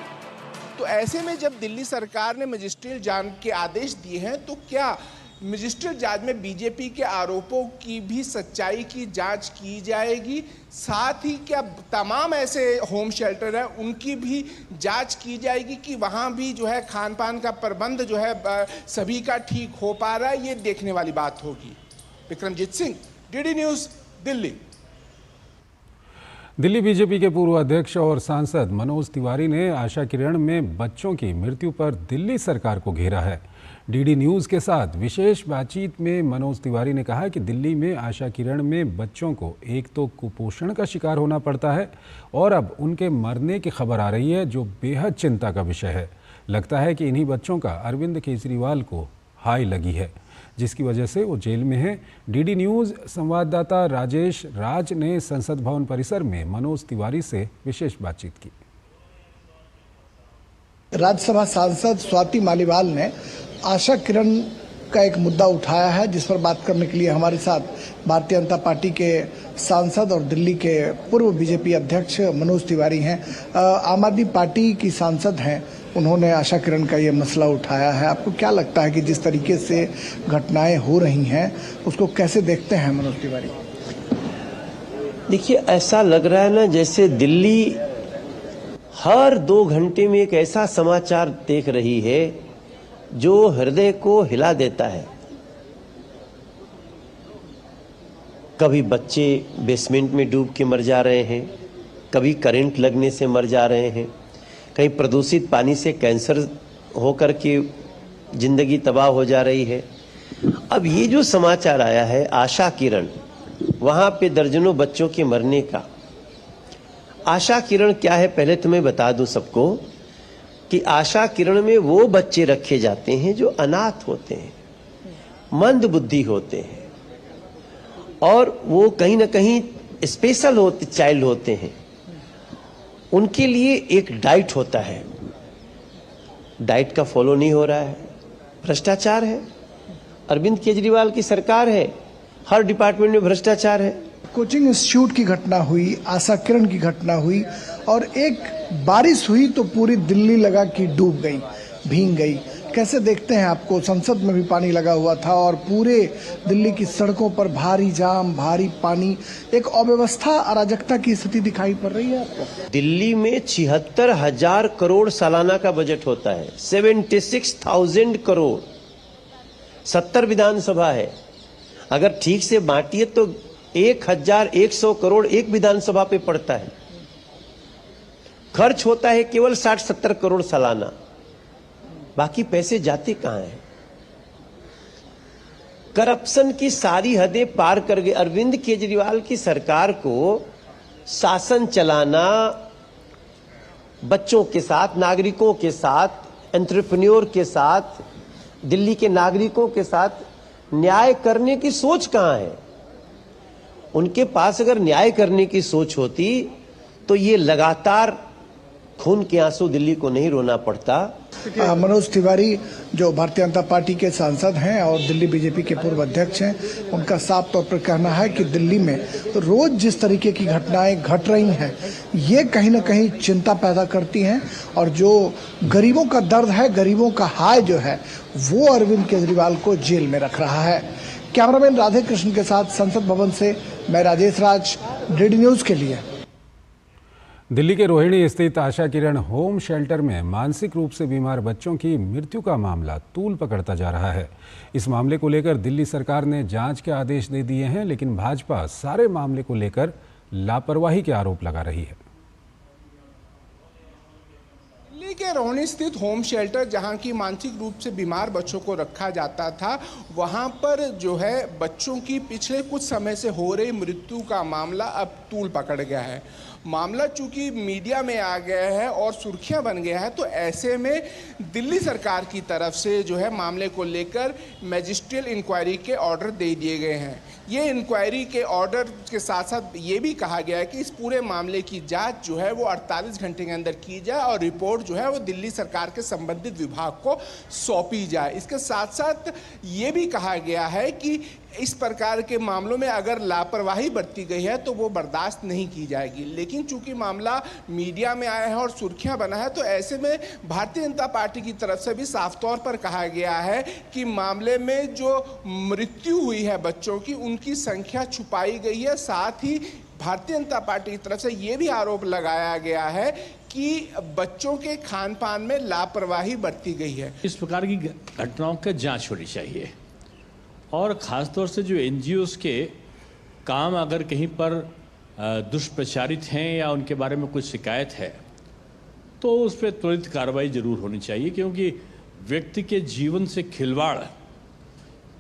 [SPEAKER 18] तो ऐसे में जब दिल्ली सरकार ने मजिस्ट्रियल जांच के आदेश दिए हैं, तो क्या मजिस्ट्रियल जांच में बीजेपी के आरोपों की भी सच्चाई की जांच की जाएगी? साथ ही क्या तमाम ऐसे होम शेल्टर हैं उनकी भी जांच की जाएगी कि वहां भी जो है खान पान का प्रबंध जो है सभी का ठीक हो पा रहा है? ये देखने वाली बात होगी। Vikramjit Singh, DD news, Delhi.
[SPEAKER 1] Delhi BJP के पूर्व अध्यक्ष और सांसद मनोज तिवारी ने आशा किरण में बच्चों की मृत्यु पर दिल्ली सरकार को घेरा है। डीडी न्यूज़ के साथ विशेष बातचीत में मनोज तिवारी ने कहा कि दिल्ली में आशा किरण में बच्चों को एक तो कुपोषण का शिकार होना पड़ता है, और अब उनके मरने की खबर आ रही है, जो बेहद चिंता का विषय है। लगता है कि इन्हीं बच्चों का अरविंद केजरीवाल को हाई लगी है, जिसकी वजह से वो जेल में हैं। डीडी न्यूज़ संवाददाता राजेश राज ने संसद भवन परिसर में मनोज तिवारी से विशेष बातचीत की।
[SPEAKER 19] राज्यसभा सांसद स्वाति मालीवाल ने आशा किरण का एक मुद्दा उठाया है, जिस पर बात करने के लिए हमारे साथ भारतीय जनता पार्टी के सांसद और दिल्ली के पूर्व बीजेपी अध्यक्ष मनोज तिवारी हैं। आम आदमी पार्टी की सांसद हैं, उन्होंने आशा किरण का ये मसला उठाया है। आपको क्या लगता है कि जिस तरीके से घटनाएं हो रही हैं उसको कैसे देखते हैं मनोज तिवारी?
[SPEAKER 17] देखिए, ऐसा लग रहा है ना जैसे दिल्ली हर 2 घंटे में एक ऐसा समाचार देख रही है जो हृदय को हिला देता है। कभी बच्चे बेसमेंट में डूब के मर जा रहे हैं, कभी करंट लगने से मर जा रहे हैं, कहीं प्रदूषित पानी से कैंसर होकर के जिंदगी तबाह हो जा रही है। अब ये जो समाचार आया है आशा किरण, वहां पे दर्जनों बच्चों के मरने का। आशा किरण क्या है पहले तो मैं बता दूं सबको कि आशा किरण में वो बच्चे रखे जाते हैं जो अनाथ होते हैं, मंद बुद्धि होते हैं और वो कहीं ना कहीं स्पेशल होते चाइल्ड होते हैं। उनके लिए एक डाइट होता है, डाइट का फॉलो नहीं हो रहा है, भ्रष्टाचार है। अरविंद केजरीवाल की सरकार है, हर डिपार्टमेंट में भ्रष्टाचार है।
[SPEAKER 19] कोचिंग इंस्टीट्यूट की घटना हुई, आशा किरण की घटना हुई और एक बारिश हुई तो पूरी दिल्ली लगा कि डूब गई, भीग गई। कैसे देखते हैं आपको? संसद में भी पानी लगा हुआ था और पूरे दिल्ली की सड़कों पर भारी जाम, भारी पानी, एक अव्यवस्था, अराजकता की स्थिति दिखाई पड़ रही है आपको?
[SPEAKER 17] दिल्ली में 76,000 करोड़ सालाना का बजट होता है, 76,000 करोड़, 70 विधानसभा है। अगर ठीक से बांटिए तो 1,100 करोड़ एक विधानसभा पे पड़ता है। खर्च होता है केवल 60-70 करोड़ सालाना, बाकी पैसे जाते कहां हैं? करप्शन की सारी हदें पार कर गए। अरविंद केजरीवाल की सरकार को शासन चलाना, बच्चों के साथ, नागरिकों के साथ, एंटरप्रेन्योर के साथ, दिल्ली के नागरिकों के साथ न्याय करने की सोच कहां है? उनके पास अगर न्याय करने की सोच होती तो ये लगातार खून के आंसू दिल्ली को नहीं रोना पड़ता।
[SPEAKER 19] मनोज तिवारी जो भारतीय जनता पार्टी के सांसद हैं और दिल्ली बीजेपी के पूर्व अध्यक्ष हैं, उनका साफ तौर पर कहना है कि दिल्ली में रोज जिस तरीके की घटनाएं घट रही हैं ये कहीं ना कहीं चिंता पैदा करती हैं और जो गरीबों का दर्द है, गरीबों का हाय जो है वो अरविंद केजरीवाल को जेल में रख रहा है। कैमरामैन राधे कृष्ण के साथ संसद भवन से मैं राजेश राज, डीडी न्यूज के लिए।
[SPEAKER 1] दिल्ली के रोहिणी स्थित आशा किरण होम शेल्टर में मानसिक रूप से बीमार बच्चों की मृत्यु का मामला तूल पकड़ता जा रहा है। इस मामले को लेकर दिल्ली सरकार ने जांच के आदेश दे दिए हैं, लेकिन भाजपा सारे मामले को लेकर लापरवाही के आरोप लगा रही है।
[SPEAKER 18] दिल्ली के रोहिणी स्थित होम शेल्टर जहां की मानसिक रूप से बीमार बच्चों को रखा जाता था, वहां पर जो है बच्चों की पिछले कुछ समय से हो रही मृत्यु का मामला अब तूल पकड़ गया है। मामला चूंकि मीडिया में आ गया है और सुर्खियां बन गया है, तो ऐसे में दिल्ली सरकार की तरफ से जो है मामले को लेकर मैजिस्ट्रियल इंक्वायरी के ऑर्डर दे दिए गए हैं। ये इंक्वायरी के ऑर्डर के साथ साथ ये भी कहा गया है कि इस पूरे मामले की जांच जो है वो 48 घंटे के अंदर की जाए और रिपोर्ट जो है वो दिल्ली सरकार के संबंधित विभाग को सौंपी जाए। इसके साथ साथ ये भी कहा गया है कि इस प्रकार के मामलों में अगर लापरवाही बरती गई है तो वो बर्दाश्त नहीं की जाएगी। लेकिन चूंकि मामला मीडिया में आया है और सुर्खियां बना है, तो ऐसे में भारतीय जनता पार्टी की तरफ से भी साफ तौर पर कहा गया है कि मामले में जो मृत्यु हुई है बच्चों की, उनकी संख्या छुपाई गई है। साथ ही भारतीय जनता पार्टी की तरफ से ये भी आरोप लगाया गया है कि बच्चों के खान पान में लापरवाही बरती गई है।
[SPEAKER 20] इस प्रकार की घटनाओं का जांच होनी चाहिए और ख़ासतौर से जो एनजीओज के काम अगर कहीं पर दुष्प्रचारित हैं या उनके बारे में कुछ शिकायत है तो उस पर त्वरित कार्रवाई जरूर होनी चाहिए, क्योंकि व्यक्ति के जीवन से खिलवाड़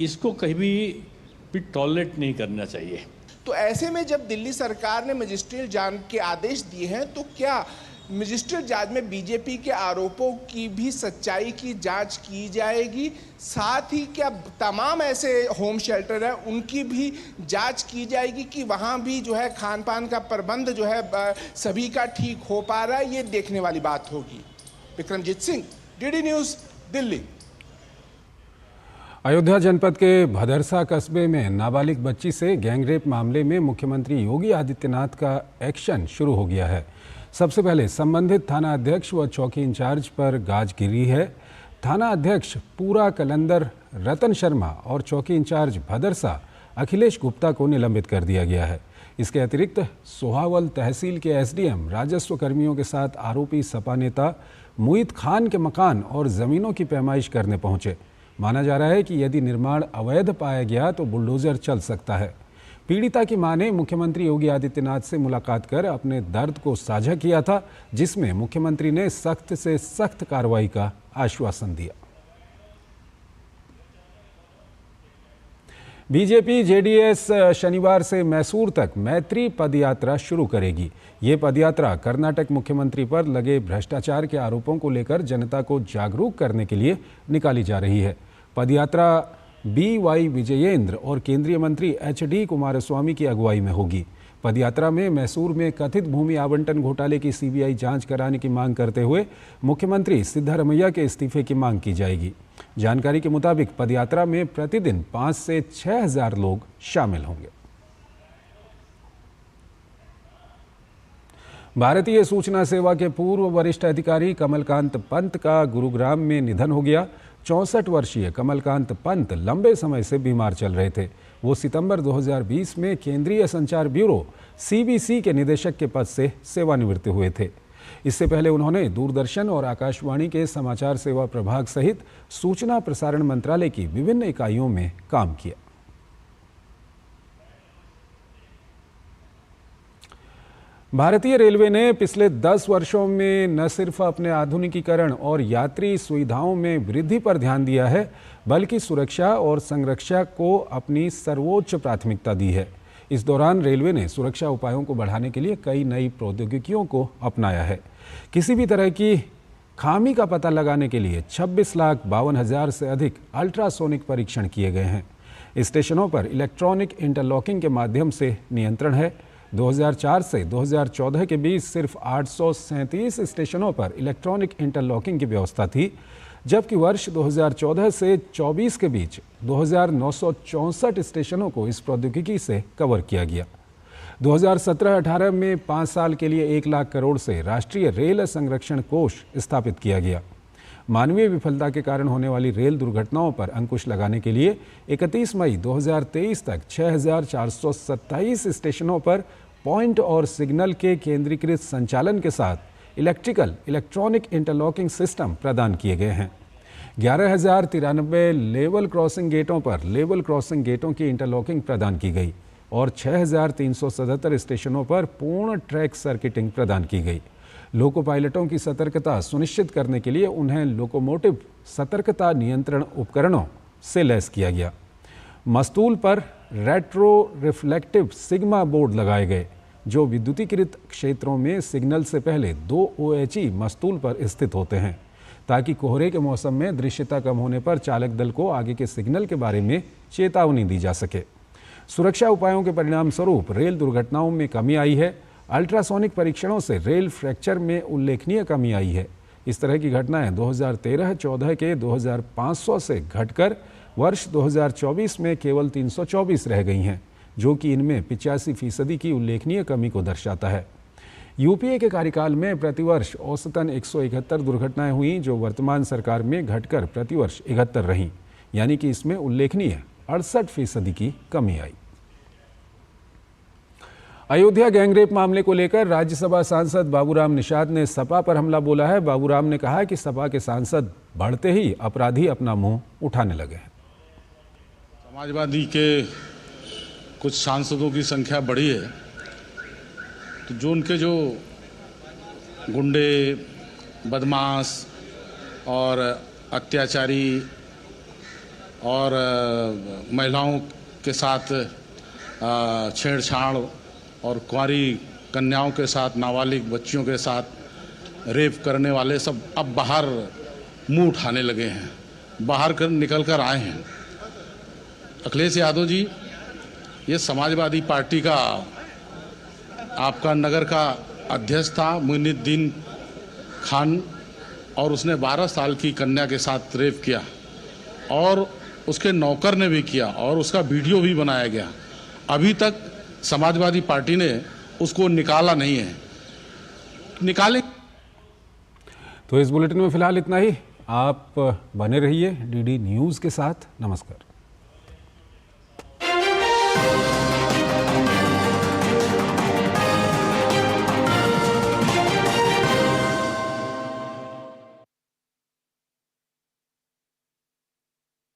[SPEAKER 20] इसको कहीं भी टॉलरेट नहीं करना चाहिए।
[SPEAKER 18] तो ऐसे में जब दिल्ली सरकार ने मजिस्ट्रियल जांच के आदेश दिए हैं, तो क्या मजिस्ट्रियल जांच में बीजेपी के आरोपों की भी सच्चाई की जांच की जाएगी? साथ ही क्या तमाम ऐसे होम शेल्टर हैं उनकी भी जांच की जाएगी कि वहां भी जो है खान पान का प्रबंध जो है सभी का ठीक हो पा रहा है? ये देखने वाली बात होगी। Vikramjit Singh, DD news, Delhi.
[SPEAKER 1] अयोध्या जनपद के भदरसा कस्बे में नाबालिग बच्ची से गैंगरेप मामले में मुख्यमंत्री योगी आदित्यनाथ का एक्शन शुरू हो गया है। सबसे पहले संबंधित थाना अध्यक्ष व चौकी इंचार्ज पर गाज गिरी है। थाना अध्यक्ष पूरा कलंदर रतन शर्मा और चौकी इंचार्ज भदरसा अखिलेश गुप्ता को निलंबित कर दिया गया है। इसके अतिरिक्त सोहावल तहसील के एसडीएम राजस्व कर्मियों के साथ आरोपी सपा नेता मुईद खान के मकान और ज़मीनों की पैमाइश करने पहुंचे। माना जा रहा है कि यदि निर्माण अवैध पाया गया तो बुलडोजर चल सकता है। पीड़िता की मां ने मुख्यमंत्री योगी आदित्यनाथ से मुलाकात कर अपने दर्द को साझा किया था, जिसमें मुख्यमंत्री ने सख्त से सख्त कार्रवाई का आश्वासन दिया। बीजेपी जेडीएस शनिवार से मैसूर तक मैत्री पदयात्रा शुरू करेगी। ये पदयात्रा कर्नाटक मुख्यमंत्री पर लगे भ्रष्टाचार के आरोपों को लेकर जनता को जागरूक करने के लिए निकाली जा रही है। पदयात्रा BY विजयेंद्र और केंद्रीय मंत्री HD कुमारस्वामी की अगुवाई में होगी। पदयात्रा में मैसूर में कथित भूमि आवंटन घोटाले की CBI जांच कराने की मांग करते हुए मुख्यमंत्री सिद्धारमैया के इस्तीफे की मांग की जाएगी। जानकारी के मुताबिक पदयात्रा में प्रतिदिन 5 से 6 हज़ार लोग शामिल होंगे। भारतीय सूचना सेवा के पूर्व वरिष्ठ अधिकारी कमलकांत पंत का गुरुग्राम में निधन हो गया। 64 वर्षीय कमलकांत पंत लंबे समय से बीमार चल रहे थे। वो सितंबर 2020 में केंद्रीय संचार ब्यूरो CBC के निदेशक के पद से सेवानिवृत्त हुए थे। इससे पहले उन्होंने दूरदर्शन और आकाशवाणी के समाचार सेवा प्रभाग सहित सूचना प्रसारण मंत्रालय की विभिन्न इकाइयों में काम किया। भारतीय रेलवे ने पिछले 10 वर्षों में न सिर्फ अपने आधुनिकीकरण और यात्री सुविधाओं में वृद्धि पर ध्यान दिया है, बल्कि सुरक्षा और संरक्षा को अपनी सर्वोच्च प्राथमिकता दी है। इस दौरान रेलवे ने सुरक्षा उपायों को बढ़ाने के लिए कई नई प्रौद्योगिकियों को अपनाया है। किसी भी तरह की खामी का पता लगाने के लिए 26,52,000 से अधिक अल्ट्रासोनिक परीक्षण किए गए हैं। स्टेशनों पर इलेक्ट्रॉनिक इंटरलॉकिंग के माध्यम से नियंत्रण है। 2004 से 2014 के बीच सिर्फ 837 स्टेशनों पर इलेक्ट्रॉनिक इंटरलॉकिंग की व्यवस्था थी, जबकि वर्ष 2014 से 24 के बीच 2,964 स्टेशनों को इस प्रौद्योगिकी से कवर किया गया। 2017-18 में 5 साल के लिए 1 लाख करोड़ से राष्ट्रीय रेल संरक्षण कोष स्थापित किया गया। मानवीय विफलता के कारण होने वाली रेल दुर्घटनाओं पर अंकुश लगाने के लिए 31 मई 2023 तक 6,427 स्टेशनों पर पॉइंट और सिग्नल के केंद्रीकृत संचालन के साथ इलेक्ट्रॉनिक इंटरलॉकिंग सिस्टम प्रदान किए गए हैं। 11,093 लेवल क्रॉसिंग गेटों पर लेवल क्रॉसिंग गेटों की इंटरलॉकिंग प्रदान की गई और 6,377 स्टेशनों पर पूर्ण ट्रैक सर्किटिंग प्रदान की गई। लोको पायलटों की सतर्कता सुनिश्चित करने के लिए उन्हें लोकोमोटिव सतर्कता नियंत्रण उपकरणों से लैस किया गया। मस्तूल पर रेट्रो रिफ्लेक्टिव सिग्मा बोर्ड लगाए गए, जो विद्युतीकृत क्षेत्रों में सिग्नल से पहले 2 OHE मस्तूल पर स्थित होते हैं, ताकि कोहरे के मौसम में दृश्यता कम होने पर चालक दल को आगे के सिग्नल के बारे में चेतावनी दी जा सके। सुरक्षा उपायों के परिणाम स्वरूप रेल दुर्घटनाओं में कमी आई है। अल्ट्रासोनिक परीक्षणों से रेल फ्रैक्चर में उल्लेखनीय कमी आई है। इस तरह की घटनाएं 2013-14 के 2,500 से घटकर वर्ष 2024 में केवल 324 रह गई हैं, जो कि इनमें 85% की उल्लेखनीय कमी को दर्शाता है। यूपीए के कार्यकाल में प्रतिवर्ष औसतन 171 दुर्घटनाएं हुई, जो वर्तमान सरकार में घटकर प्रतिवर्ष 71 रहीं, यानी कि इसमें उल्लेखनीय 68% की कमी आई। अयोध्या गैंगरेप मामले को लेकर राज्यसभा सांसद बाबूराम निषाद ने सपा पर हमला बोला है। बाबूराम ने कहा कि सपा के सांसद बढ़ते ही अपराधी अपना मुंह उठाने लगे हैं।
[SPEAKER 21] समाजवादी के कुछ सांसदों की संख्या बढ़ी है, तो जो उनके जो गुंडे, बदमाश और अत्याचारी और महिलाओं के साथ छेड़छाड़ और कुंवारी कन्याओं के साथ, नाबालिग बच्चियों के साथ रेप करने वाले सब अब बाहर मुंह उठाने लगे हैं, बाहर निकल कर आए हैं। अखिलेश यादव जी, ये समाजवादी पार्टी का आपका नगर का अध्यक्ष था मुइनुद्दीन खान, और उसने 12 साल की कन्या के साथ रेप किया और उसके नौकर ने भी किया और उसका वीडियो भी बनाया गया। अभी तक समाजवादी पार्टी ने उसको निकाला नहीं है। निकाले।
[SPEAKER 1] तो इस बुलेटिन में फिलहाल इतना ही। आप बने रहिए DD न्यूज़ के साथ। नमस्कार।